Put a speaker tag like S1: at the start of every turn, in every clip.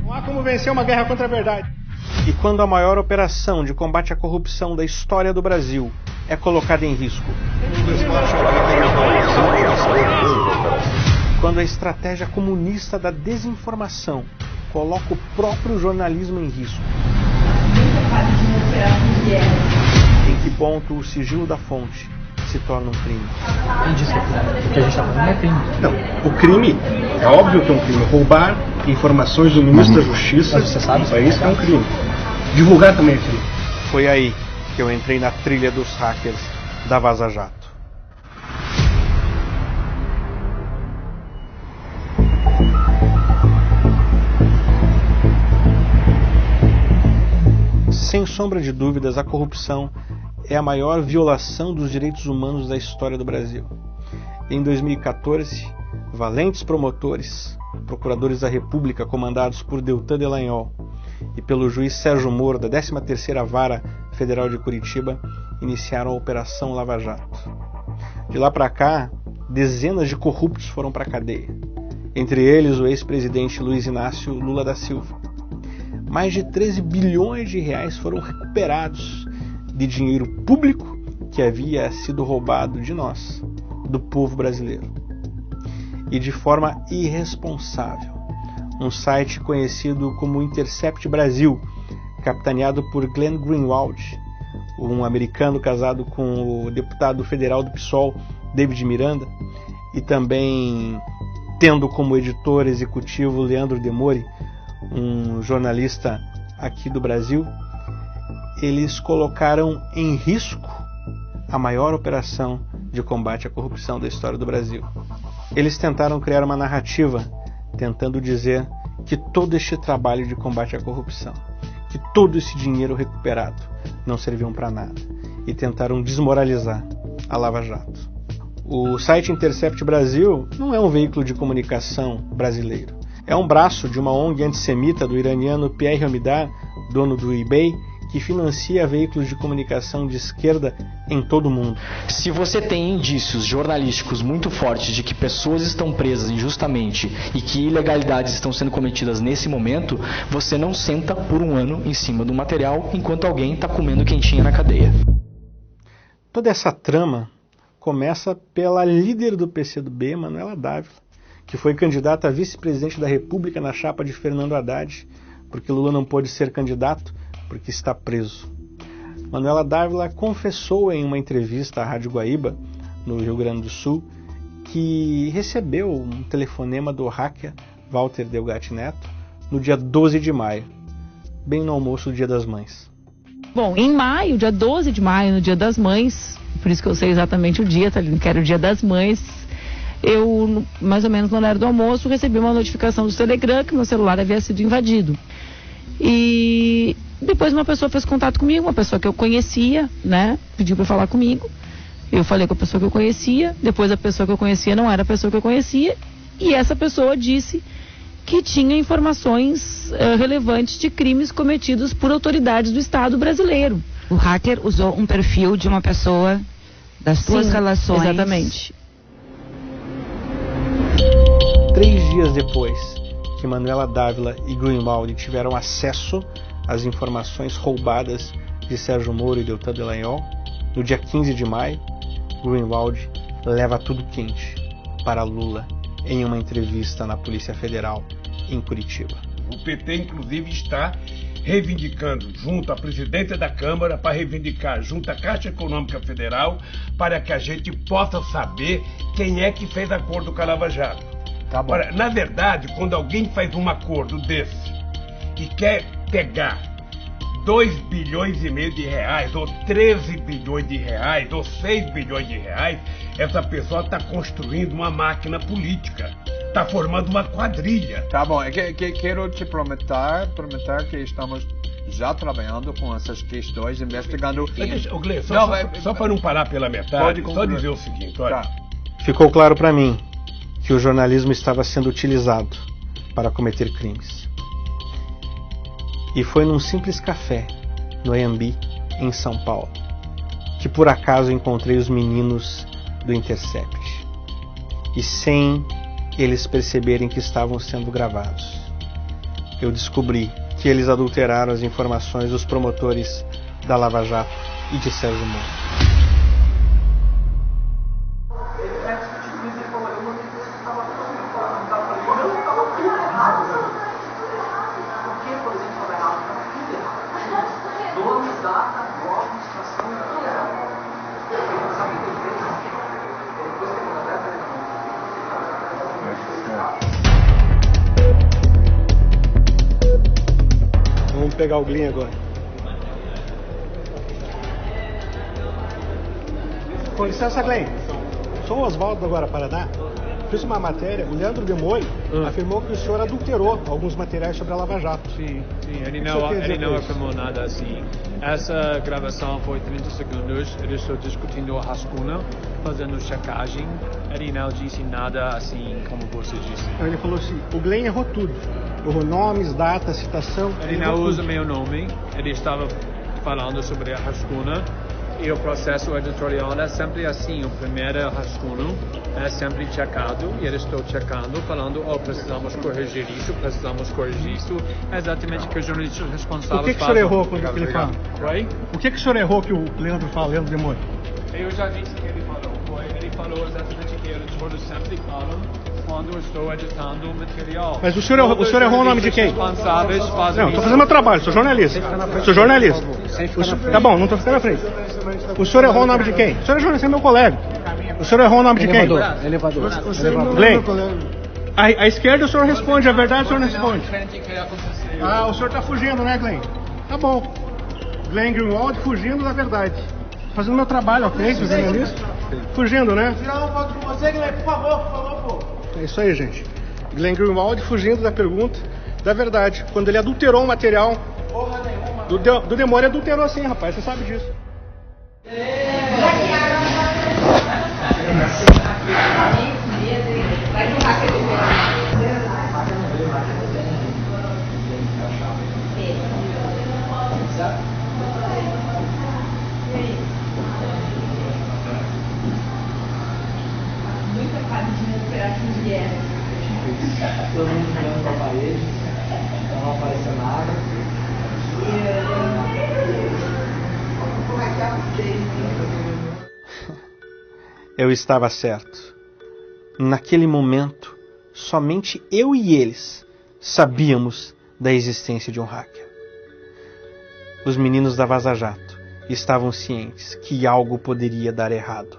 S1: Não há como vencer uma guerra contra a verdade. E quando a maior operação de combate à corrupção da história do Brasil é colocada em risco? Quando a estratégia comunista da desinformação coloca o próprio jornalismo em risco? Em que ponto o sigilo da fonte se torna um crime?
S2: O que a gente está falando não é crime.
S1: Não, o crime, é óbvio que é um crime. Roubar informações do ministro da Justiça,
S2: você sabe,
S1: isso aí é um crime. Divulgar também é crime. Foi aí que eu entrei na trilha dos hackers da Vaza Jato. Sem sombra de dúvidas, a corrupção é a maior violação dos direitos humanos da história do Brasil. Em 2014, valentes promotores, procuradores da República comandados por Deltan Dallagnol e pelo juiz Sérgio Moro, da 13ª Vara Federal de Curitiba, iniciaram a Operação Lava Jato. De lá para cá, dezenas de corruptos foram para a cadeia, entre eles o ex-presidente Luiz Inácio Lula da Silva. Mais de 13 bilhões de reais foram recuperados de dinheiro público que havia sido roubado de nós, do povo brasileiro. E de forma irresponsável, um site conhecido como Intercept Brasil, capitaneado por Glenn Greenwald, um americano casado com o deputado federal do PSOL, David Miranda, e também tendo como editor executivo Leandro Demore, um jornalista aqui do Brasil, eles colocaram em risco a maior operação de combate à corrupção da história do Brasil. Eles tentaram criar uma narrativa, tentando dizer que todo este trabalho de combate à corrupção, que todo esse dinheiro recuperado não serviam para nada, e tentaram desmoralizar a Lava Jato. O site Intercept Brasil não é um veículo de comunicação brasileiro. É um braço de uma ONG antissemita do iraniano Pierre Hamidar, dono do eBay, que financia veículos de comunicação de esquerda em todo o mundo.
S2: Se você tem indícios jornalísticos muito fortes de que pessoas estão presas injustamente e que ilegalidades estão sendo cometidas nesse momento, você não senta por um ano em cima do material enquanto alguém está comendo quentinha na cadeia.
S1: Toda essa trama começa pela líder do PCdoB, Manuela Dávila, que foi candidata a vice-presidente da República na chapa de Fernando Haddad, porque Lula não pôde ser candidato porque está preso. Manuela Dávila confessou em uma entrevista à Rádio Guaíba, no Rio Grande do Sul, que recebeu um telefonema do hacker Walter Delgatti Neto no dia 12 de maio, bem no almoço do Dia das Mães.
S3: Bom, em maio, dia 12 de maio, no Dia das Mães, por isso que eu sei exatamente o dia, tá ligado? Que era o Dia das Mães, eu, mais ou menos no horário do almoço, recebi uma notificação do Telegram que meu celular havia sido invadido. E depois uma pessoa fez contato comigo, uma pessoa que eu conhecia, né? Pediu para falar comigo. Eu falei com a pessoa que eu conhecia, depois a pessoa que eu conhecia não era a pessoa que eu conhecia, e essa pessoa disse que tinha informações relevantes de crimes cometidos por autoridades do Estado brasileiro.
S4: O hacker usou um perfil de uma pessoa das suas relações.
S3: Exatamente.
S1: 3 dias depois que Manuela Dávila e Greenwald tiveram acesso às informações roubadas de Sérgio Moro e Deltan Dallagnol, no dia 15 de maio, Greenwald leva tudo quente para Lula em uma entrevista na Polícia Federal em Curitiba.
S5: O PT, inclusive, está reivindicando junto à presidência da Câmara, para reivindicar junto à Caixa Econômica Federal, para que a gente possa saber quem é que fez acordo com a Lava Jato.
S1: Tá bom.
S5: Ora, na verdade, quando alguém faz um acordo desse e quer pegar 2 bilhões e meio de reais, ou 13 bilhões de reais, ou 6 bilhões de reais, essa pessoa está construindo uma máquina política, está formando uma quadrilha.
S6: Tá bom, quero te prometer que estamos já trabalhando com essas questões, investigando...
S5: Glenn, só para não parar pela metade, só dizer o seguinte, olha...
S6: Tá.
S1: Ficou claro para mim que o jornalismo estava sendo utilizado para cometer crimes. E foi num simples café, no Anhembi, em São Paulo, que por acaso encontrei os meninos do Intercept. E sem eles perceberem que estavam sendo gravados. eu descobri que eles adulteraram as informações dos promotores da Lava Jato e de Sérgio Moro. Vamos pegar o Glenn agora. Com licença, Glenn. Sou o Oswaldo do Agora Paraná. Fiz uma matéria, o Leandro Demolho afirmou que o senhor adulterou alguns materiais sobre a Lava Jato.
S7: Sim, ele não afirmou nada assim. Essa gravação foi 30 segundos, ele estou discutindo a rascunha, fazendo checagem. Ele não disse nada assim como você disse.
S1: Ele falou assim, o Glenn errou tudo. Errou nomes, data, citação.
S7: Ele não usa meu nome, ele estava falando sobre a rascunha. E o processo editorial é sempre assim, o primeiro rascunho é sempre checado, e eu estou checando, falando, precisamos corrigir isso. É exatamente o que os jornalistas responsáveis fazem.
S1: O que o senhor errou quando ele fala?
S7: Oi?
S1: O que o senhor errou que o Leandro fala, Leandro Demolho?
S7: Eu já disse que ele falou. Ele falou exatamente o que editores sempre falam quando eu estou editando o material.
S1: Mas o senhor errou o nome de quem?
S7: Não,
S1: estou fazendo meu trabalho, sou jornalista. Sou jornalista. Tá bom, não estou ficando na frente. O senhor errou o nome de quem? O senhor é jornalista, é meu colega. O senhor errou o nome de quem?
S8: Elevador.
S1: Glenn, à esquerda o senhor responde, a verdade o senhor não responde. O senhor está fugindo, né, Glenn? Tá bom. Glenn Greenwald fugindo da verdade. Fazendo meu trabalho, ok? Sou jornalista. Fugindo, né?
S8: Tirar uma foto com você, Glenn, por favor, pô.
S1: É isso aí, gente. Glenn Greenwald fugindo da pergunta da verdade. Quando ele adulterou o material do Demolho, adulterou assim, rapaz. Você sabe disso.
S8: Todo mundo olhando para a parede, não apareceu nada.
S1: Eu estava certo. Naquele momento, somente eu e eles sabíamos da existência de um hacker. Os meninos da Vaza Jato estavam cientes que algo poderia dar errado.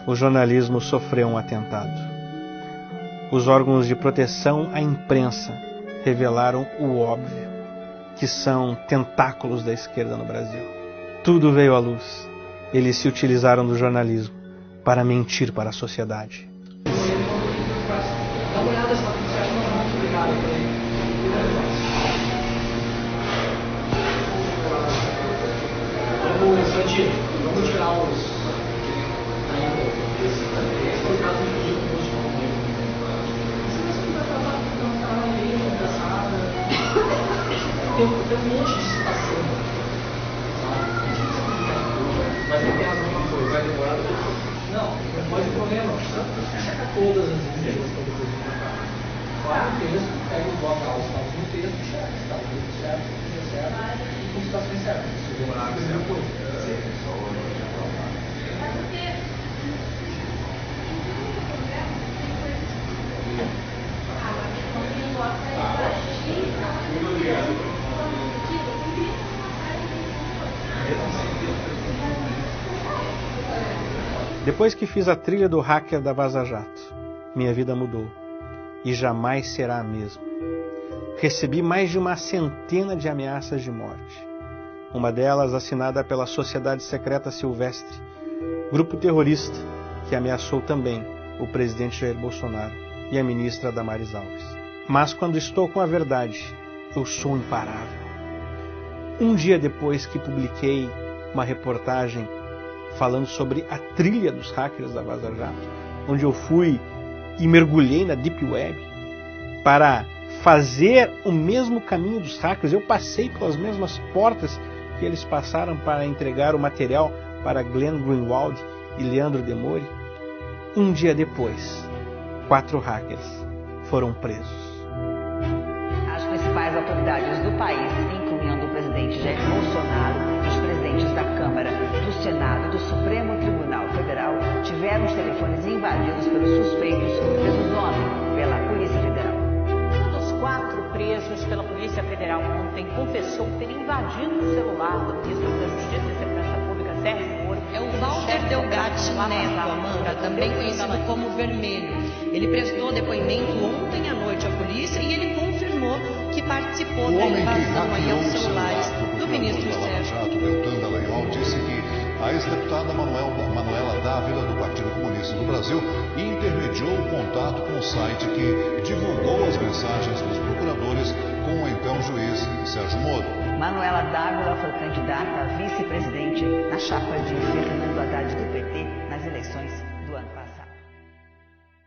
S1: O jornalismo sofreu um atentado. Os órgãos de proteção à imprensa revelaram o óbvio, que são tentáculos da esquerda no Brasil. Tudo veio à luz. Eles se utilizaram do jornalismo para mentir para a sociedade.
S8: Vamos tirar os... Tem um monte de situação, mas eu tenho alguma coisa, vai demorar tudo. Não pode ter problema, você checa todas as empresas que eu depois de marcar. Claro, o texto, pega e bota os dados no texto e checa, se está tudo certo, se tudo certo, e com situações certas. Se demorar, você não pode.
S1: Depois que fiz a trilha do hacker da Vaza Jato, minha vida mudou e jamais será a mesma. Recebi mais de uma centena de ameaças de morte. uma delas assinada pela Sociedade Secreta Silvestre, grupo terrorista que ameaçou também o presidente Jair Bolsonaro e a ministra Damares Alves. Mas quando estou com a verdade, eu sou imparável. Um dia depois que publiquei uma reportagem falando sobre a trilha dos hackers da Vaza Jato, onde eu fui e mergulhei na Deep Web para fazer o mesmo caminho dos hackers, eu passei pelas mesmas portas que eles passaram para entregar o material para Glenn Greenwald e Leandro Demore. Um dia depois, 4 hackers foram presos.
S9: As principais autoridades do país, incluindo o presidente Jair Bolsonaro, os presidentes da Câmara, do Senado e do Supremo Tribunal Federal, tiveram os telefones invadidos pelos suspeitos, presos ontem pela Polícia Federal.
S10: Um dos 4 presos pela Polícia Federal ontem confessou ter invadido o celular do ministro da Justiça e Segurança Pública, Sérgio Moro.
S11: É o Walter Delgatti Neto, Amanda, também conhecido como Vermelho. Ele prestou depoimento ontem à noite à polícia e ele confirmou que participou da invasão aí aos celulares do ministro Sérgio.
S12: Deltan Dallagnol disse que a ex-deputada Manuela Dávila, do Partido Comunista do Brasil, intermediou o contato com o site que divulgou as mensagens dos procuradores com o então juiz Sérgio Moro.
S9: Manuela Dávila foi candidata a vice-presidente na chapa de Fernando Haddad do PT nas eleições